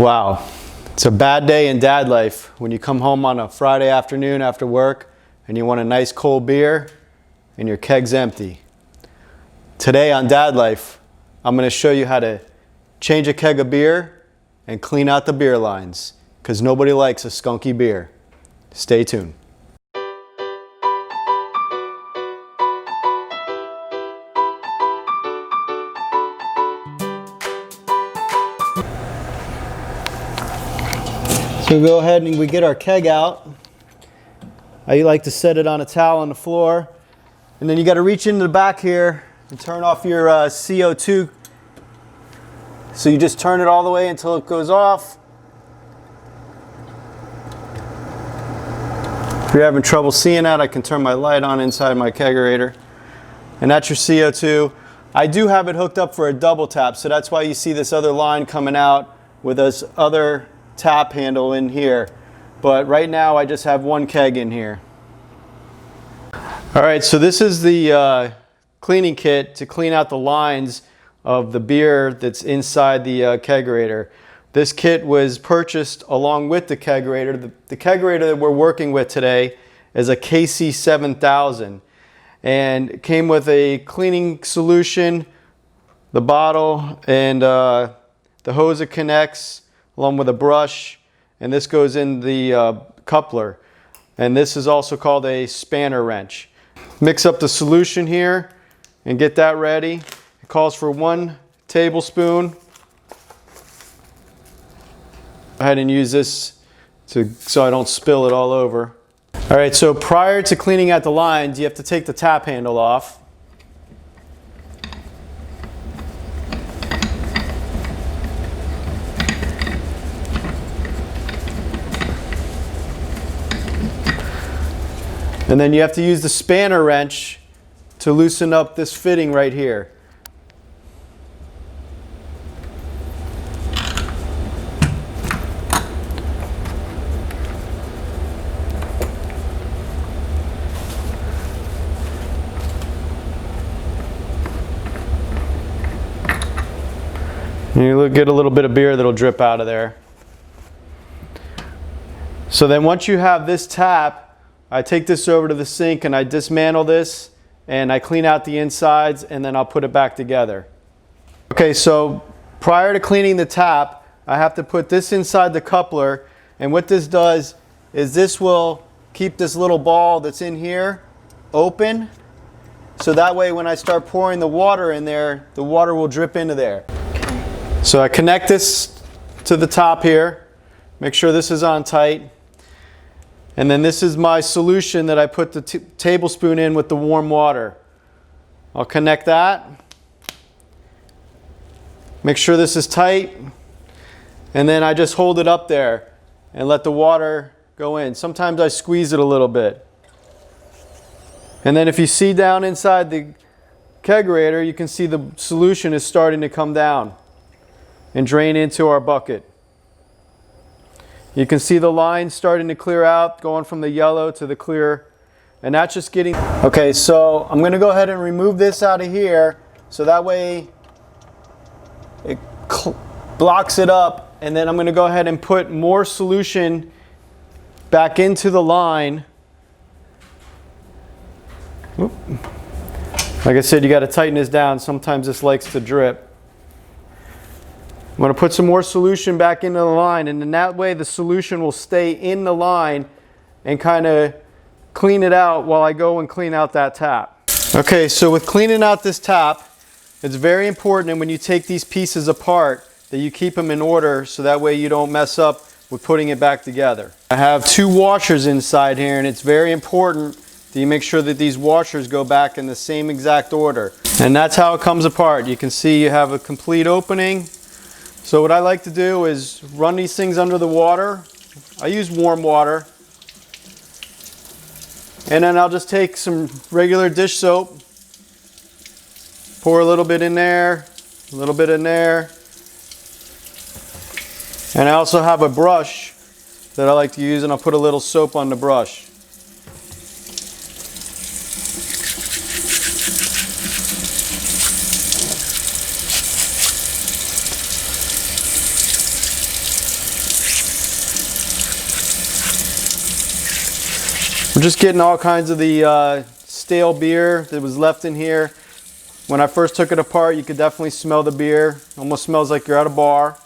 Wow, it's a bad day in dad life when you come home on a Friday afternoon after work and you want a nice cold beer and your keg's empty. Today on Dad Life, I'm going to show you how to change a keg of beer and clean out the beer lines, because nobody likes a skunky beer. Stay tuned. So we go ahead and we get our keg out. I like to set it on a towel on the floor. And then you got to reach into the back here and turn off your CO2. So you just turn it all the way until it goes off. If you're having trouble seeing that, I can turn my light on inside my kegerator. And that's your CO2. I do have it hooked up for a double tap, so that's why you see this other line coming out with this other tap handle in here. But right now I just have one keg in here. Alright, so this is the cleaning kit to clean out the lines of the beer that's inside the kegerator. This kit was purchased along with the kegerator. The kegerator that we're working with today is a KC7000, and it came with a cleaning solution, the bottle, and the hose that connects, along with a brush, and this goes in the coupler. And this is also called a spanner wrench. Mix up the solution here and get that ready. It calls for 1 tablespoon. Go ahead and use this so I don't spill it all over. All right, so prior to cleaning out the lines, you have to take the tap handle off. And then you have to use the spanner wrench to loosen up this fitting right here. And you get a little bit of beer that'll drip out of there. So then once you have this tap, I take this over to the sink and I dismantle this and I clean out the insides, and then I'll put it back together. Okay, so prior to cleaning the tap, I have to put this inside the coupler, and what this does is this will keep this little ball that's in here open, so that way when I start pouring the water in there, the water will drip into there. So I connect this to the top here, make sure this is on tight. And then this is my solution that I put the tablespoon in with the warm water. I'll connect that. Make sure this is tight. And then I just hold it up there and let the water go in. Sometimes I squeeze it a little bit. And then if you see down inside the kegerator, you can see the solution is starting to come down and drain into our bucket. You can see the lines starting to clear out, going from the yellow to the clear, and that's just getting... Okay, so I'm going to go ahead and remove this out of here, so that way it blocks it up, and then I'm going to go ahead and put more solution back into the line. Oop. Like I said, you got to tighten this down. Sometimes this likes to drip. I'm going to put some more solution back into the line, and in that way the solution will stay in the line and kind of clean it out while I go and clean out that tap. Okay, so with cleaning out this tap, it's very important, and when you take these pieces apart, that you keep them in order so that way you don't mess up with putting it back together. I have 2 washers inside here, and it's very important that you make sure that these washers go back in the same exact order. And that's how it comes apart. You can see you have a complete opening. So what I like to do is run these things under the water. I use warm water. And then I'll just take some regular dish soap, pour a little bit in there, a little bit in there. And I also have a brush that I like to use, and I'll put a little soap on the brush. I'm just getting all kinds of the stale beer that was left in here. When I first took it apart, you could definitely smell the beer. Almost smells like you're at a bar.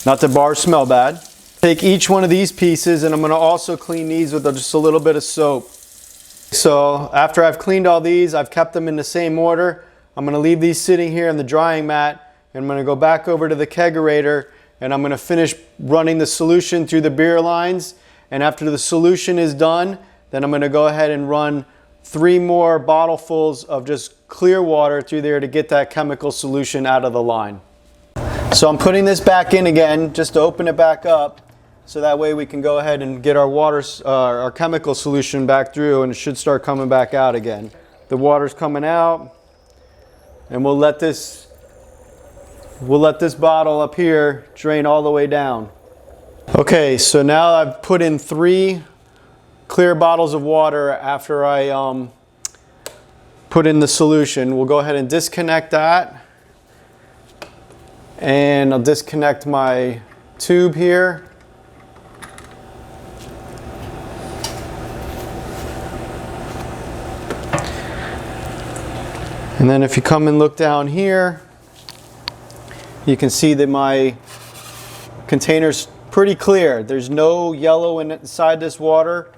Not that bars smell bad. Take each one of these pieces and I'm going to also clean these with just a little bit of soap. So after I've cleaned all these, I've kept them in the same order. I'm going to leave these sitting here in the drying mat, and I'm going to go back over to the kegerator and I'm going to finish running the solution through the beer lines. And after the solution is done, then I'm going to go ahead and run 3 more bottlefuls of just clear water through there to get that chemical solution out of the line. So I'm putting this back in again just to open it back up, so that way we can go ahead and get our chemical solution back through, and it should start coming back out again. The water's coming out, and we'll let this bottle up here drain all the way down. Okay, so now I've put in 3 clear bottles of water after I put in the solution. We'll go ahead and disconnect that, and I'll disconnect my tube here. And then if you come and look down here, you can see that my container's pretty clear. There's no yellow inside this water.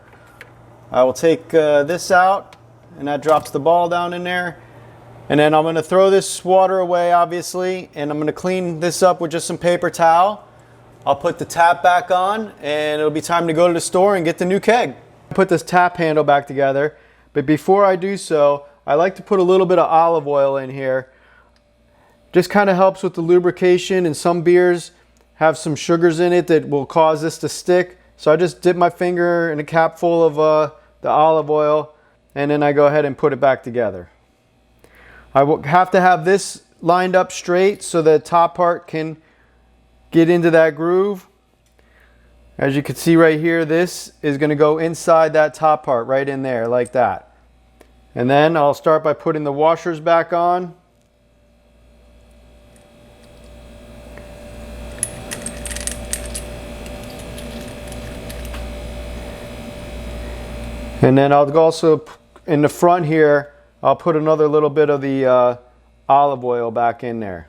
I will take this out, and that drops the ball down in there. And then I'm going to throw this water away, obviously, and I'm going to clean this up with just some paper towel. I'll put the tap back on, and it'll be time to go to the store and get the new keg. Put this tap handle back together, but before I do so, I like to put a little bit of olive oil in here. Just kind of helps with the lubrication, and some beers have some sugars in it that will cause this to stick. So I just dip my finger in a cap full of the olive oil, and then I go ahead and put it back together. I will have to have this lined up straight so the top part can get into that groove. As you can see right here, this is going to go inside that top part, right in there, like that. And then I'll start by putting the washers back on. And then I'll also, in the front here, I'll put another little bit of the olive oil back in there.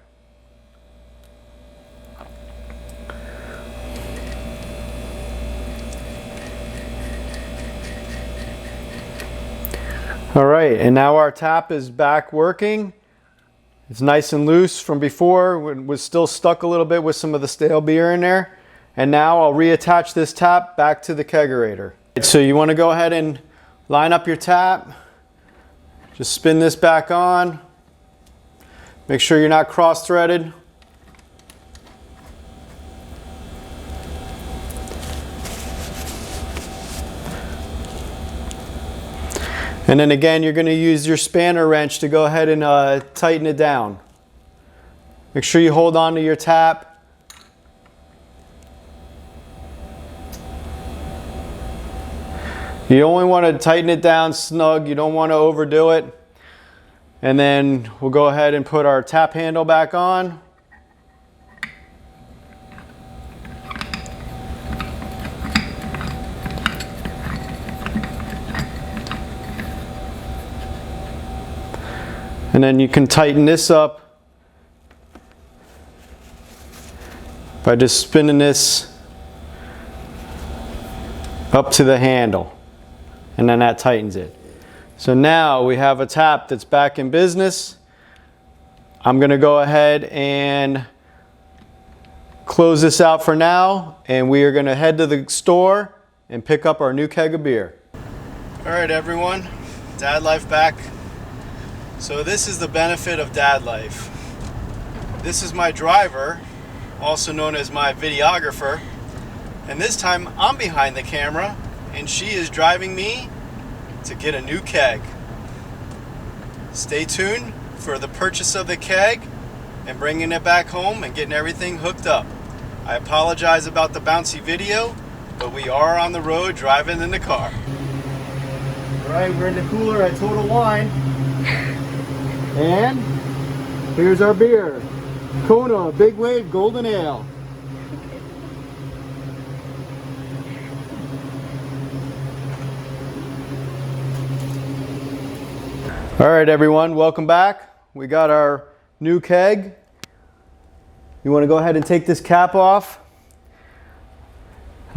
All right, and now our tap is back working. It's nice and loose from before. It was still stuck a little bit with some of the stale beer in there. And now I'll reattach this tap back to the kegerator. So you want to go ahead and line up your tap. Just spin this back on. Make sure you're not cross-threaded. And then again, you're going to use your spanner wrench to go ahead and tighten it down. Make sure you hold on to your tap. You only want to tighten it down snug. You don't want to overdo it. And then we'll go ahead and put our tap handle back on. And then you can tighten this up by just spinning this up to the handle, and then that tightens it. So now we have a tap that's back in business. I'm going to go ahead and close this out for now, and we are going to head to the store and pick up our new keg of beer. All right, everyone, Dad Life back. So this is the benefit of Dad Life. This is my driver, also known as my videographer, and this time I'm behind the camera and she is driving me to get a new keg. Stay tuned for the purchase of the keg and bringing it back home and getting everything hooked up. I apologize about the bouncy video, but we are on the road driving in the car. All right, we're in the cooler at Total Wine. And here's our beer. Kona Big Wave Golden Ale. All right, everyone, welcome back. We got our new keg. You want to go ahead and take this cap off.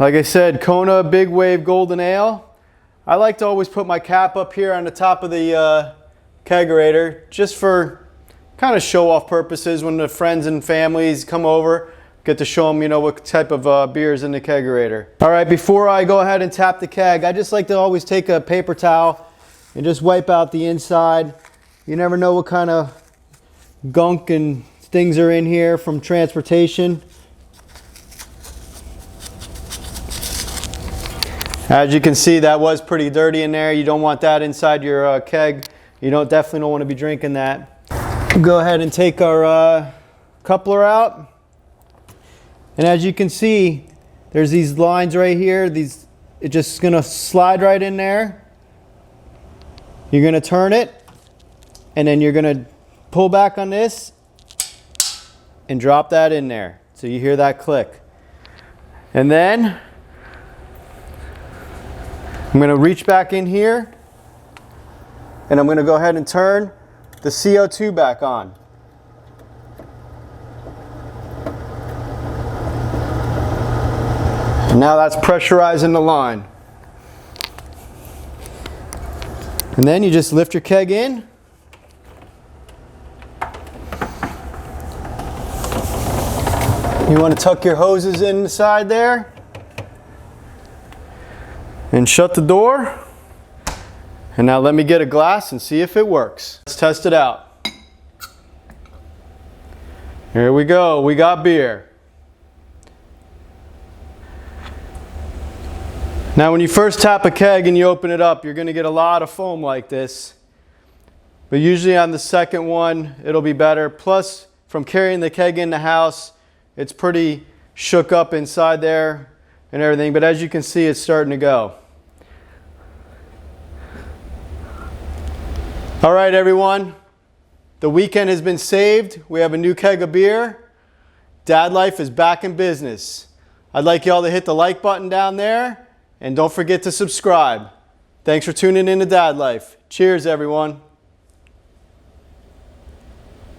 Like I said, Kona Big Wave Golden Ale. I like to always put my cap up here on the top of the kegerator just for kind of show off purposes. When the friends and families come over, get to show them, you know, what type of beer is in the kegerator. All right, before I go ahead and tap the keg, I just like to always take a paper towel and just wipe out the inside. You never know what kind of gunk and things are in here from transportation. As you can see, that was pretty dirty in there. You don't want that inside your keg. You definitely don't want to be drinking that. Go ahead and take our coupler out. And as you can see, there's these lines right here. It's just going to slide right in there. You're going to turn it, and then you're going to pull back on this and drop that in there. So you hear that click. And then I'm going to reach back in here, and I'm going to go ahead and turn the CO2 back on. And now that's pressurizing the line. And then you just lift your keg in. You want to tuck your hoses inside there and shut the door. And now let me get a glass and see if it works. Let's test it out. Here we go. We got beer. Now when you first tap a keg and you open it up, you're going to get a lot of foam like this. But usually on the second one, it'll be better. Plus, from carrying the keg in the house, it's pretty shook up inside there and everything. But as you can see, it's starting to go. All right, everyone. The weekend has been saved. We have a new keg of beer. Dad Life is back in business. I'd like y'all to hit the like button down there. And don't forget to subscribe. Thanks for tuning in to Dad Life. Cheers, everyone.